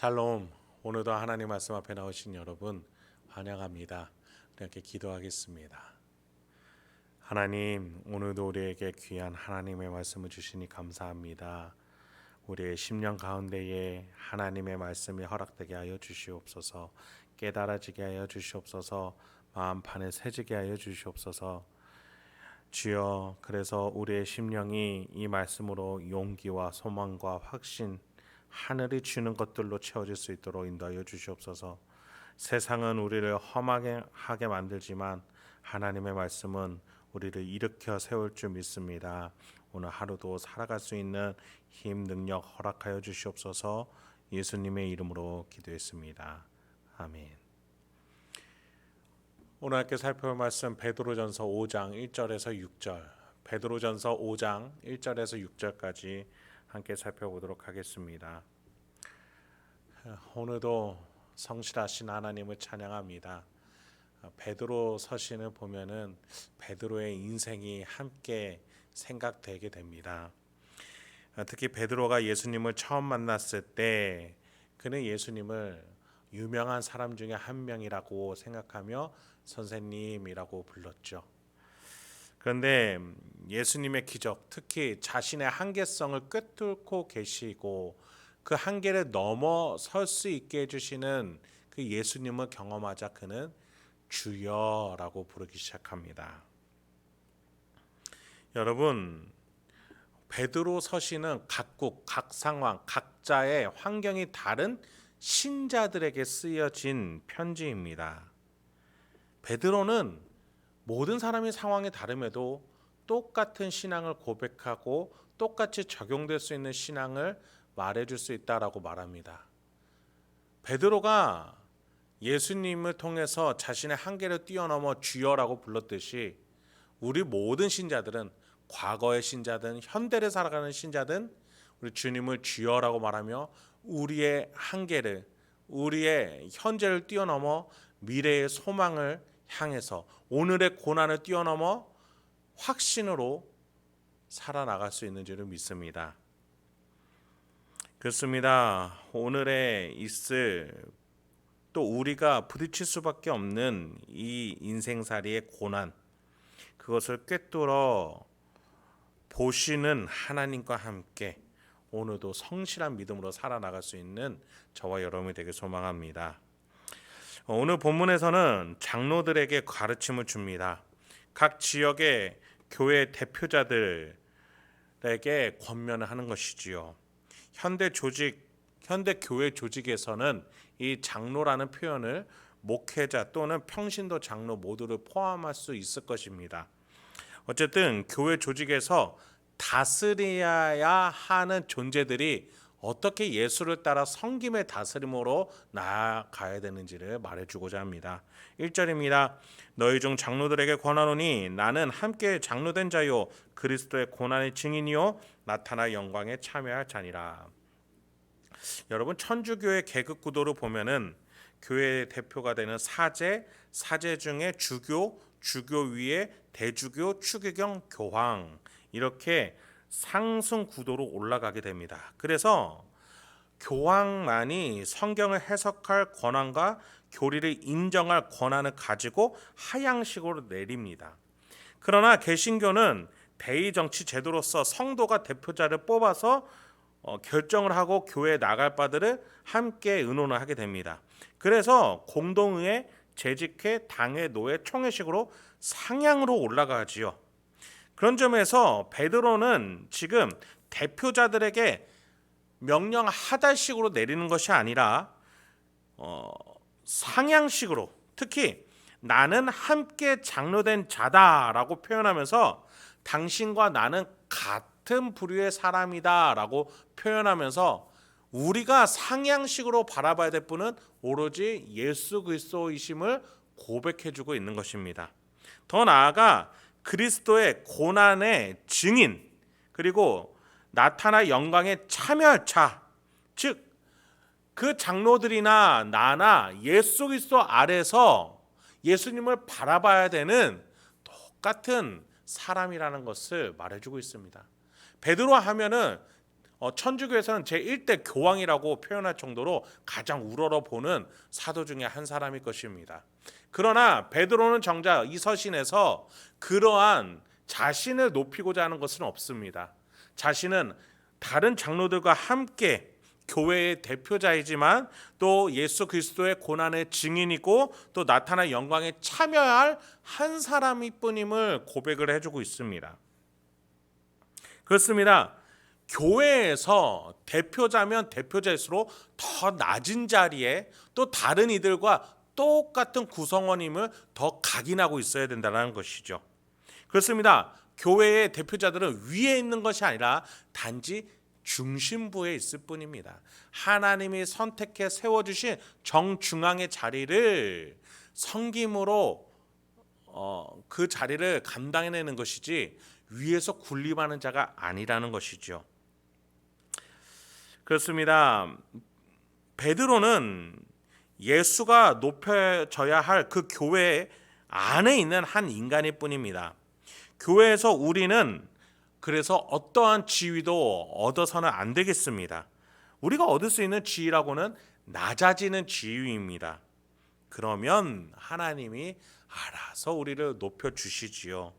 샬롬. 오늘도 하나님 말씀 앞에 나오신 여러분 환영합니다. 이렇게 기도하겠습니다. 하나님, 오늘도 우리에게 귀한 하나님의 말씀을 주시니 감사합니다. 우리의 심령 가운데에 하나님의 말씀이 허락되게 하여 주시옵소서. 깨달아지게 하여 주시옵소서. 마음판에 새지게 하여 주시옵소서. 주여, 그래서 우리의 심령이 이 말씀으로 용기와 소망과 확신, 하늘이 주는 것들로 채워질 수 있도록 인도하여 주시옵소서. 세상은 우리를 험하게 하게 만들지만 하나님의 말씀은 우리를 일으켜 세울 줄 믿습니다. 오늘 하루도 살아갈 수 있는 힘, 능력 허락하여 주시옵소서. 예수님의 이름으로 기도했습니다. 아멘. 오늘 함께 살펴볼 말씀 베드로전서 5장 1절에서 6절, 베드로전서 5장 1절에서 6절까지 함께 살펴보도록 하겠습니다. 오늘도 성실하신 하나님을 찬양합니다. 베드로 서신을 보면은 베드로의 인생이 함께 생각되게 됩니다. 특히 베드로가 예수님을 처음 만났을 때 그는 예수님을 유명한 사람 중에 한 명이라고 생각하며 선생님이라고 불렀죠. 그런데 예수님의 기적, 특히 자신의 한계성을 꿰뚫고 계시고 그 한계를 넘어설 수 있게 해주시는 그 예수님을 경험하자 그는 주여라고 부르기 시작합니다. 여러분, 베드로 서신은 각국, 각 상황, 각자의 환경이 다른 신자들에게 쓰여진 편지입니다. 베드로는 모든 사람이 상황이 다름에도 똑같은 신앙을 고백하고 똑같이 적용될 수 있는 신앙을 말해줄 수 있다라고 말합니다. 베드로가 예수님을 통해서 자신의 한계를 뛰어넘어 주여라고 불렀듯이 우리 모든 신자들은, 과거의 신자든 현대를 살아가는 신자든 우리 주님을 주여라고 말하며 우리의 한계를, 우리의 현재를 뛰어넘어 미래의 소망을 향해서 오늘의 고난을 뛰어넘어 확신으로 살아나갈 수 있는 줄을 믿습니다. 그렇습니다. 오늘에 있을, 또 우리가 부딪힐 수밖에 없는 이 인생살이의 고난, 그것을 꿰뚫어 보시는 하나님과 함께 오늘도 성실한 믿음으로 살아나갈 수 있는 저와 여러분이 되길 소망합니다. 오늘 본문에서는 장로들에게 가르침을 줍니다. 각 지역의 교회 대표자들에게 권면을 하는 것이지요. 현대 교회 조직에서는 이 장로라는 표현을 목회자 또는 평신도 장로 모두를 포함할 수 있을 것입니다. 어쨌든 교회 조직에서 다스려야 하는 존재들이 어떻게 예수를 따라 섬김의 다스림으로 나아가야 되는지를 말해주고자 합니다. 1절입니다. 너희 중 장로들에게 권하노니 나는 함께 장로된 자요 그리스도의 고난의 증인이요 나타나 영광에 참여할 자니라. 여러분, 천주교의 계급 구도를 보면은 교회의 대표가 되는 사제, 사제 중에 주교, 주교 위에 대주교, 추기경, 교황, 이렇게 상승 구도로 올라가게 됩니다. 그래서 교황만이 성경을 해석할 권한과 교리를 인정할 권한을 가지고 하향식으로 내립니다. 그러나 개신교는 대의 정치 제도로서 성도가 대표자를 뽑아서 결정을 하고 교회에 나갈 바들을 함께 의논을 하게 됩니다. 그래서 공동의회, 재직회, 당회, 노회, 총회식으로 상향으로 올라가지요. 그런 점에서 베드로는 지금 대표자들에게 명령하달식으로 내리는 것이 아니라 상향식으로, 특히 나는 함께 장로된 자다라고 표현하면서 당신과 나는 같은 부류의 사람이다라고 표현하면서 우리가 상향식으로 바라봐야 될 분은 오로지 예수 그리스도이심을 고백해주고 있는 것입니다. 더 나아가 그리스도의 고난의 증인, 그리고 나타나 영광에 참여할 자, 즉 그 장로들이나 나나 예수 그리스도 아래서 예수님을 바라봐야 되는 똑같은 사람이라는 것을 말해주고 있습니다. 베드로 하면은 천주교에서는 제1대 교황이라고 표현할 정도로 가장 우러러보는 사도 중에 한 사람일 것입니다. 그러나 베드로는 정작 이 서신에서 그러한 자신을 높이고자 하는 것은 없습니다. 자신은 다른 장로들과 함께 교회의 대표자이지만 또 예수 그리스도의 고난의 증인이고 또 나타날 영광에 참여할 한 사람일 뿐임을 고백을 해주고 있습니다. 그렇습니다. 교회에서 대표자면 대표자일수록 더 낮은 자리에 또 다른 이들과 똑같은 구성원임을 더 각인하고 있어야 된다는 것이죠. 그렇습니다. 교회의 대표자들은 위에 있는 것이 아니라 단지 중심부에 있을 뿐입니다. 하나님이 선택해 세워주신 정중앙의 자리를 섬김으로 그 자리를 감당해내는 것이지 위에서 군림하는 자가 아니라는 것이죠. 그렇습니다. 베드로는 예수가 높여져야 할 그 교회 안에 있는 한 인간일 뿐입니다. 교회에서 우리는 그래서 어떠한 지위도 얻어서는 안 되겠습니다. 우리가 얻을 수 있는 지위라고는 낮아지는 지위입니다. 그러면 하나님이 알아서 우리를 높여주시지요.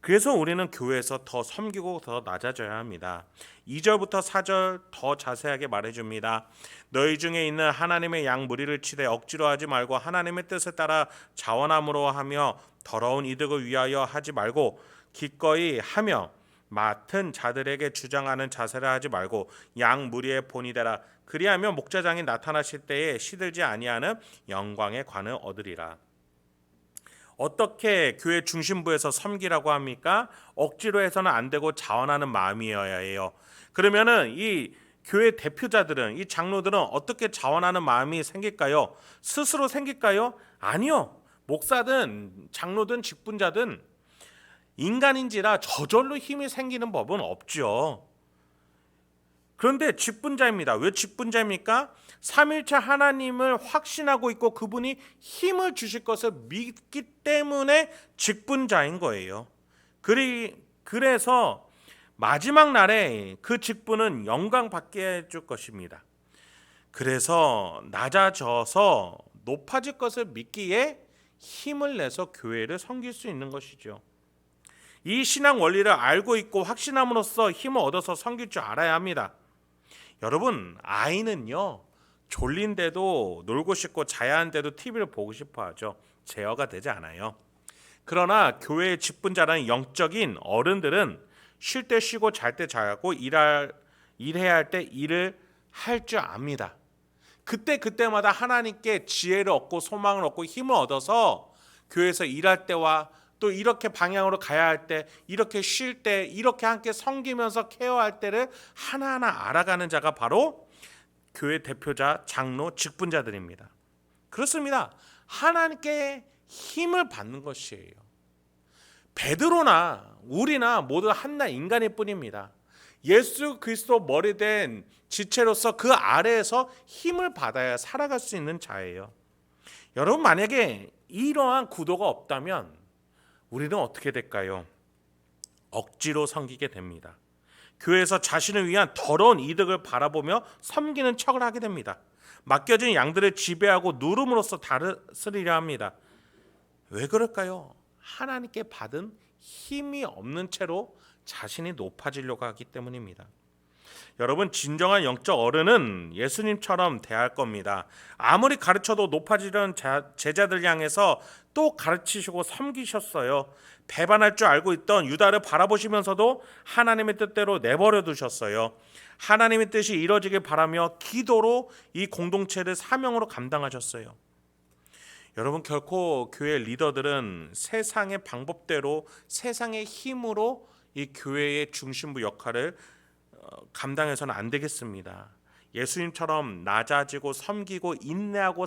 그래서 우리는 교회에서 더 섬기고 더 낮아져야 합니다. 2절부터 4절 더 자세하게 말해줍니다. 너희 중에 있는 하나님의 양 무리를 치되 억지로 하지 말고 하나님의 뜻을 따라 자원함으로 하며 더러운 이득을 위하여 하지 말고 기꺼이 하며 맡은 자들에게 주장하는 자세를 하지 말고 양 무리의 본이 되라. 그리하면 목자장이 나타나실 때에 시들지 아니하는 영광의 관을 얻으리라. 어떻게 교회 중심부에서 섬기라고 합니까? 억지로 해서는 안 되고 자원하는 마음이어야 해요. 그러면은 이 교회 대표자들은, 이 장로들은 어떻게 자원하는 마음이 생길까요? 스스로 생길까요? 아니요. 목사든 장로든 직분자든 인간인지라 저절로 힘이 생기는 법은 없죠. 그런데 직분자입니다. 왜 직분자입니까? 삼일체 하나님을 확신하고 있고 그분이 힘을 주실 것을 믿기 때문에 직분자인 거예요. 그래서 마지막 날에 그 직분은 영광 받게 해줄 것입니다. 그래서 낮아져서 높아질 것을 믿기에 힘을 내서 교회를 섬길 수 있는 것이죠. 이 신앙 원리를 알고 있고 확신함으로써 힘을 얻어서 섬길 줄 알아야 합니다. 여러분, 아이는요 졸린데도 놀고 싶고 자야 하는데도 TV를 보고 싶어 하죠. 제어가 되지 않아요. 그러나 교회의 직분자라는 영적인 어른들은 쉴 때 쉬고 잘 때 자고 일해야 할 때 일을 할 줄 압니다. 그때마다 하나님께 지혜를 얻고 소망을 얻고 힘을 얻어서 교회에서 일할 때와 또 이렇게 방향으로 가야 할 때, 이렇게 쉴 때, 이렇게 함께 섬기면서 케어할 때를 하나하나 알아가는 자가 바로 교회 대표자, 장로, 직분자들입니다. 그렇습니다. 하나님께 힘을 받는 것이에요. 베드로나 우리나 모두 한낱 인간일 뿐입니다. 예수 그리스도 머리된 지체로서 그 아래에서 힘을 받아야 살아갈 수 있는 자예요. 여러분, 만약에 이러한 구도가 없다면 우리는 어떻게 될까요? 억지로 섬기게 됩니다. 교회에서 자신을 위한 더러운 이득을 바라보며 섬기는 척을 하게 됩니다. 맡겨진 양들을 지배하고 누름으로써 다스리려 합니다. 왜 그럴까요? 하나님께 받은 힘이 없는 채로 자신이 높아지려고 하기 때문입니다. 여러분, 진정한 영적 어른은 예수님처럼 대할 겁니다. 아무리 가르쳐도 높아지려는 제자들 향해서 또 가르치시고 섬기셨어요. 배반할 줄 알고 있던 유다를 바라보시면서도 하나님의 뜻대로 내버려 두셨어요. 하나님의 뜻이 이루어지길 바라며 기도로 이 공동체를 사명으로 감당하셨어요. 여러분, 결코 교회 리더들은 세상의 방법대로 세상의 힘으로 이 교회의 중심부 역할을 감당해서는 안 되겠습니다. 예수님처럼 낮아지고 섬기고 인내하고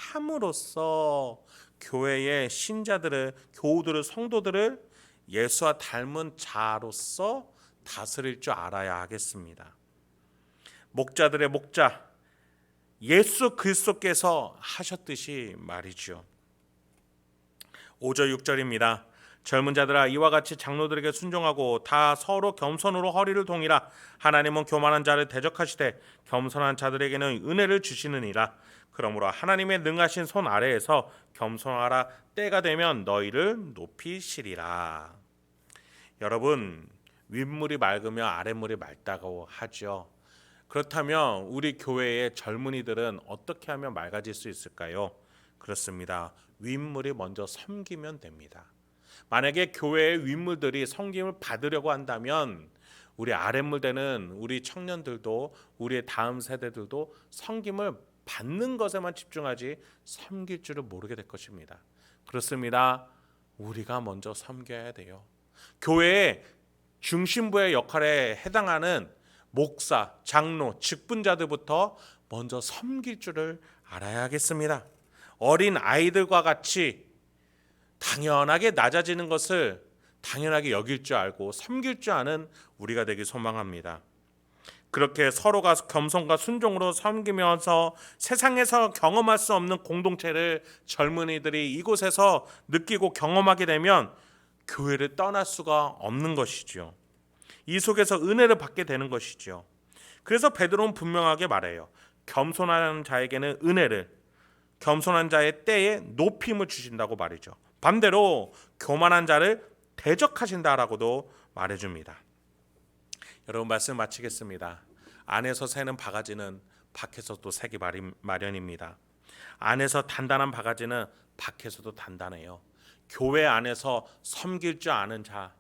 사랑함으로써 교회의 신자들을, 교우들을, 성도들을 예수와 닮은 자로서 다스릴 줄 알아야 하겠습니다. 목자들의 목자 예수 그리스도께서 하셨듯이 말이죠. 5절 6절입니다. 젊은 자들아 이와 같이 장로들에게 순종하고 다 서로 겸손으로 허리를 동이라. 하나님은 교만한 자를 대적하시되 겸손한 자들에게는 은혜를 주시느니라. 그러므로 하나님의 능하신 손 아래에서 겸손하라. 때가 되면 너희를 높이시리라. 여러분, 윗물이 맑으면 아랫물이 맑다고 하죠. 그렇다면 우리 교회의 젊은이들은 어떻게 하면 맑아질 수 있을까요? 그렇습니다. 윗물이 먼저 섬기면 됩니다. 만약에 교회의 윗물들이 섬김을 받으려고 한다면 우리 아랫물 되는 우리 청년들도 우리의 다음 세대들도 섬김을 받는 것에만 집중하지 섬길 줄을 모르게 될 것입니다. 그렇습니다. 우리가 먼저 섬겨야 돼요. 교회의 중심부의 역할에 해당하는 목사, 장로, 직분자들부터 먼저 섬길 줄을 알아야겠습니다. 어린 아이들과 같이 당연하게 낮아지는 것을 당연하게 여길 줄 알고 섬길 줄 아는 우리가 되길 소망합니다. 그렇게 서로가 겸손과 순종으로 섬기면서 세상에서 경험할 수 없는 공동체를 젊은이들이 이곳에서 느끼고 경험하게 되면 교회를 떠날 수가 없는 것이죠. 이 속에서 은혜를 받게 되는 것이죠. 그래서 베드로는 분명하게 말해요. 겸손한 자에게는 은혜를, 겸손한 자의 때에 높임을 주신다고 말이죠. 반대로 교만한 자를 대적하신다라고도 말해줍니다. 여러분, 말씀 마치겠습니다. 안에서 새는 바가지는 밖에서도 새기 마련입니다. 안에서 단단한 바가지는 밖에서도 단단해요. 교회 안에서 섬길 줄 아는 자,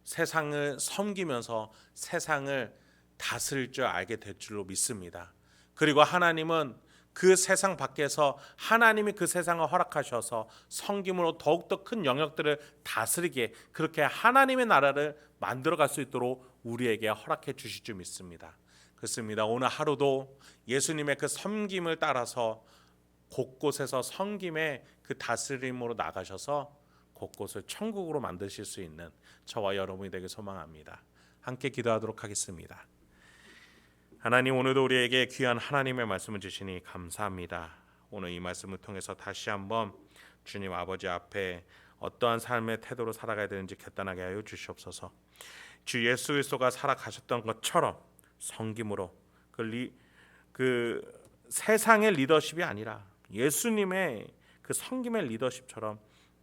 세상을 섬기면서 세상을 다스릴 줄 알게 될 줄로 믿습니다. 그리고 하나님은 그 세상 밖에서 하나님이 그 세상을 허락하셔서 섬김으로 더욱더 큰 영역들을 다스리게, 그렇게 하나님의 나라를 만들어갈 수 있도록 우리에게 허락해 주실 줄 믿습니다. 그렇습니다. 오늘 하루도 예수님의 그 섬김을 따라서 곳곳에서 섬김의 그 다스림으로 나가셔서 곳곳을 천국으로 만드실 수 있는 저와 여러분이 되길 소망합니다. 함께 기도하도록 하겠습니다. 하나님, 오늘도 우리에게 귀한 하나님의 말씀을 주시니 감사합니다. 오늘 이 말씀을 통해서 다시 한번 주님 아버지 앞에 어떠한 삶의 태도로 살아가야 되는지 결단하게 하여 주시옵소서. 주 예수 그리스도가 살아가셨던 것처럼 섬김으로 그 세상의 리더십이 아니라 예수님의 그 섬김의 리더십처럼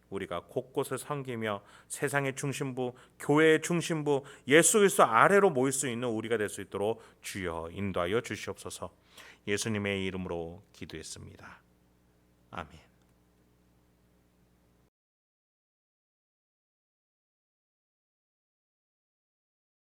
우리가 곳곳을 섬기며 세상의 중심부, 교회의 중심부, 예수 그리스도 아래로 모일 수 있는 우리가 될 수 있도록 주여 인도하여 주시옵소서. 예수님의 이름으로 기도했습니다. 아멘.